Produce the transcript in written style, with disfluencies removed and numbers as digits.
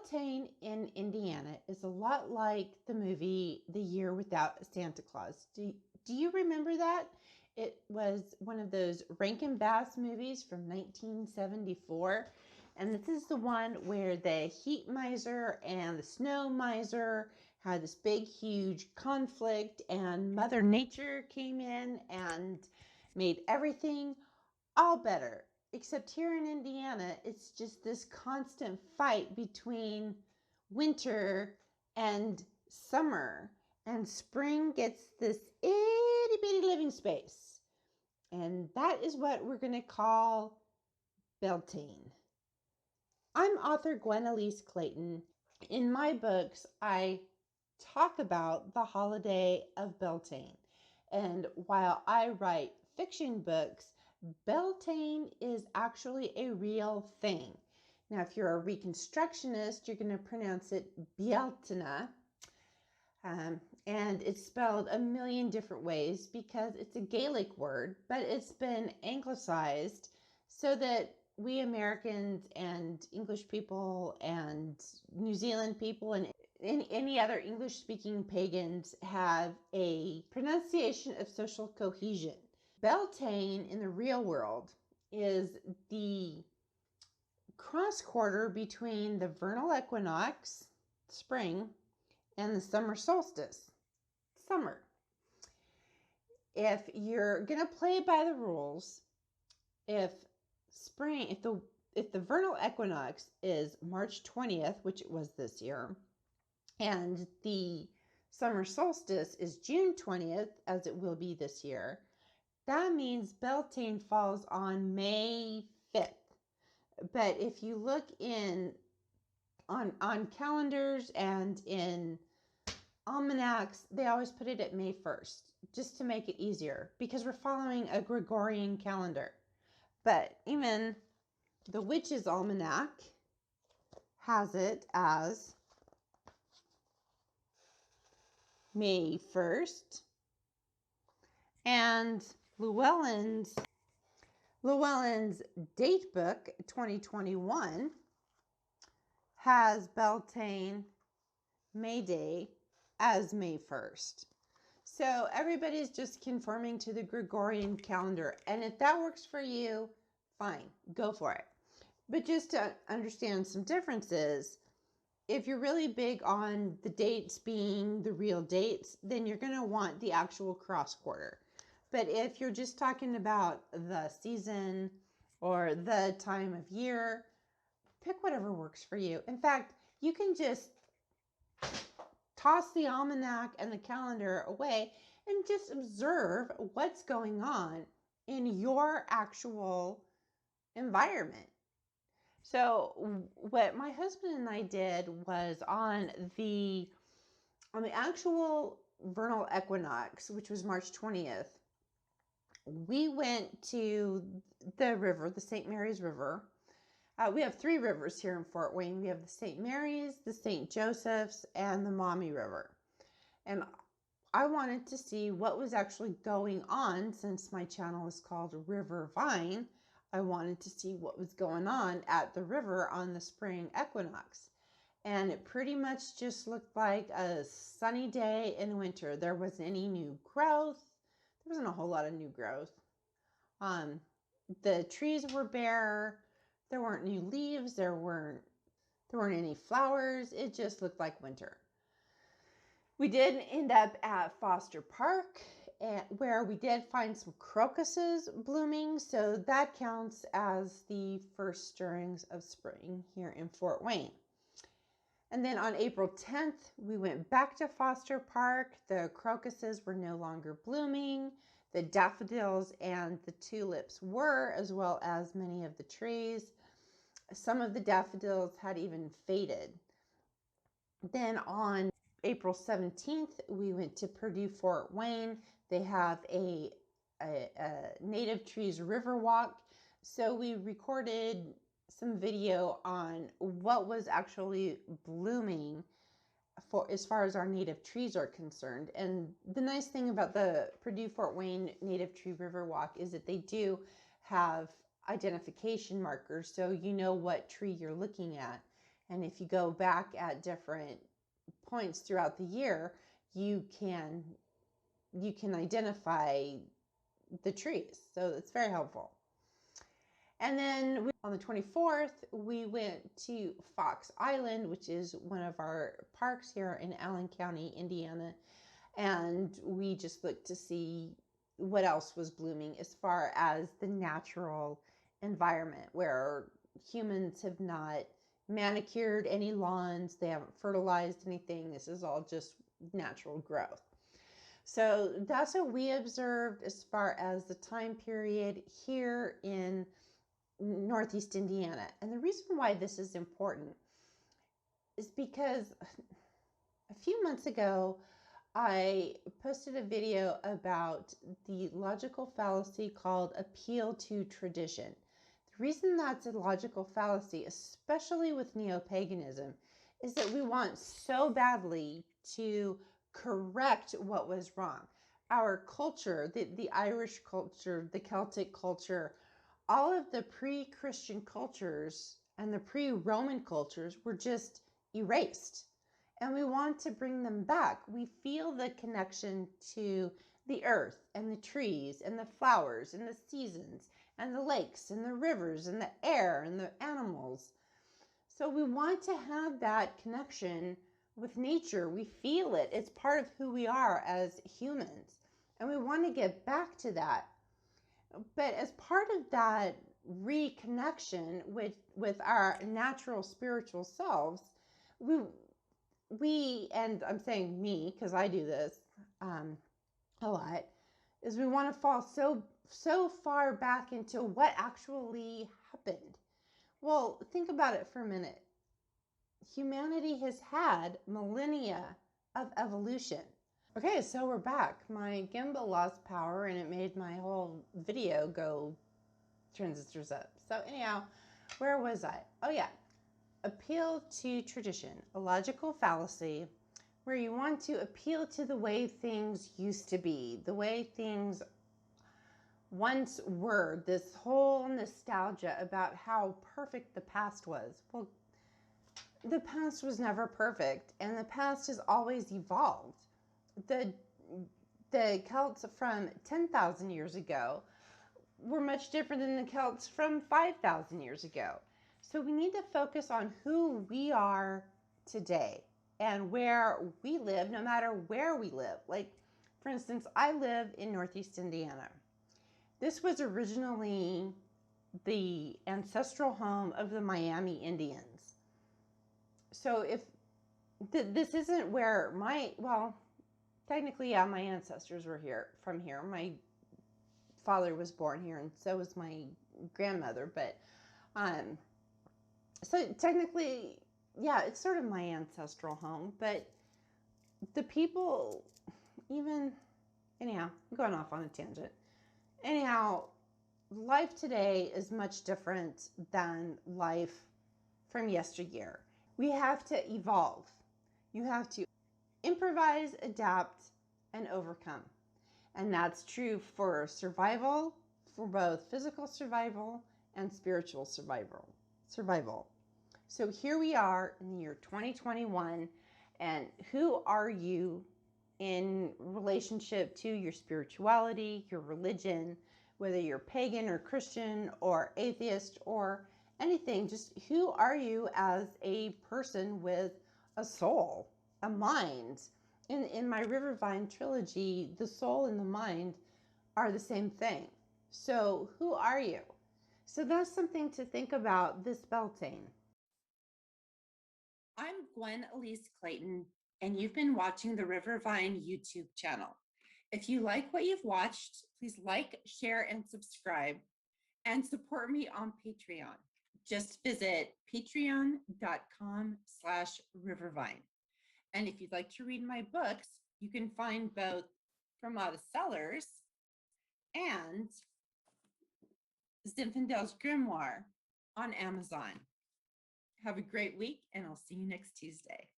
Beltane in Indiana is a lot like the movie The Year Without Santa Claus. Do you remember that? It was one of those Rankin Bass movies from 1974. And this is the one where the heat miser and the snow miser had this big, huge conflict, and Mother Nature came in and made everything all better. Except here in Indiana, it's just this constant fight between winter and summer. And spring gets this itty bitty living space. And that is what we're going to call Beltane. I'm author Gwen Elise Clayton. In my books, I talk about the holiday of Beltane. And while I write fiction books, Beltane is actually a real thing. Now, if you're a Reconstructionist, you're going to pronounce it Beltane. And it's spelled a million different ways because it's a Gaelic word, but it's been anglicized so that we Americans and English people and New Zealand people and any other English-speaking pagans have a pronunciation of social cohesion. Beltane in the real world is the cross quarter between the vernal equinox, spring, and the summer solstice, summer. If you're going to play by the rules, if the vernal equinox is March 20th, which it was this year, and the summer solstice is June 20th, as it will be this year, that means Beltane falls on May 5th. But if you look on calendars and in almanacs, they always put it at May 1st, just to make it easier, because we're following a Gregorian calendar. But even the Witch's Almanac has it as May 1st. And Llewellyn's date book 2021 has Beltane May Day as May 1st. So everybody's just conforming to the Gregorian calendar. And if that works for you, fine, go for it. But just to understand some differences, if you're really big on the dates being the real dates, then you're going to want the actual cross quarter. But if you're just talking about the season or the time of year, pick whatever works for you. In fact, you can just toss the almanac and the calendar away and just observe what's going on in your actual environment. So what my husband and I did was on the actual vernal equinox, which was March 20th, we went to the river, the St. Mary's River. We have 3 rivers here in Fort Wayne. We have the St. Mary's, the St. Joseph's, and the Maumee River. And I wanted to see what was actually going on. Since my channel is called Rivervine, I wanted to see what was going on at the river on the spring equinox. And it pretty much just looked like a sunny day in winter. There wasn't any new growth. There wasn't a whole lot of new growth. The trees were bare. There weren't new leaves. There weren't any flowers. It just looked like winter. We did end up at Foster Park, where we did find some crocuses blooming. So that counts as the first stirrings of spring here in Fort Wayne. And then on April 10th, we went back to Foster Park. The crocuses were no longer blooming. The daffodils and the tulips were, as well as many of the trees. Some of the daffodils had even faded. Then on April 17th, we went to Purdue Fort Wayne. They have a Native Trees River Walk. So we recorded some video on what was actually blooming for as far as our native trees are concerned. And the nice thing about the Purdue Fort Wayne Native Tree River Walk is that they do have identification markers, so you know what tree you're looking at. And if you go back at different points throughout the year, you can identify the trees. So it's very helpful. And then on the 24th, we went to Fox Island, which is one of our parks here in Allen County, Indiana. And we just looked to see what else was blooming as far as the natural environment, where humans have not manicured any lawns, they haven't fertilized anything. This is all just natural growth. So that's what we observed as far as the time period here in Northeast Indiana. And the reason why this is important is because a few months ago, I posted a video about the logical fallacy called appeal to tradition. The reason that's a logical fallacy, especially with neo-paganism, is that we want so badly to correct what was wrong. Our culture, the Irish culture, the Celtic culture, all of the pre-Christian cultures and the pre-Roman cultures were just erased. And we want to bring them back. We feel the connection to the earth and the trees and the flowers and the seasons and the lakes and the rivers and the air and the animals. So we want to have that connection with nature. We feel it. It's part of who we are as humans. And we want to get back to that. But as part of that reconnection with our natural spiritual selves, we and I'm saying me because I do this a lot, is we want to fall so far back into what actually happened. Well, think about it for a minute. Humanity has had millennia of evolution. Okay, so we're back. My gimbal lost power and it made my whole video go transistors up. So anyhow, where was I? Oh yeah, appeal to tradition, a logical fallacy where you want to appeal to the way things used to be, the way things once were, this whole nostalgia about how perfect the past was. Well, the past was never perfect, and the past has always evolved. The Celts from 10,000 years ago were much different than the Celts from 5,000 years ago. So we need to focus on who we are today and where we live, no matter where we live. Like, for instance, I live in Northeast Indiana. This was originally the ancestral home of the Miami Indians. So if this isn't where technically, yeah, my ancestors were from here. My father was born here, and so was my grandmother. But so technically, yeah, it's sort of my ancestral home. But the people, anyhow, I'm going off on a tangent. Anyhow, life today is much different than life from yesteryear. We have to evolve. You have to improvise, adapt, and overcome. And that's true for survival, for both physical survival and spiritual survival. So here we are in the year 2021, and who are you in relationship to your spirituality, your religion, whether you're pagan or Christian or atheist or anything? Just who are you as a person with a soul, a mind? In my Rivervine trilogy, the soul and the mind are the same thing. So who are you? So that's something to think about this Beltane. I'm Gwen Elise Clayton, and you've been watching the Rivervine YouTube channel. If you like what you've watched, please like, share, and subscribe, and support me on Patreon. Just visit patreon.com/Rivervine. And if you'd like to read my books, you can find both From Modest Sellers and Zinfandel's Grimoire on Amazon. Have a great week, and I'll see you next Tuesday.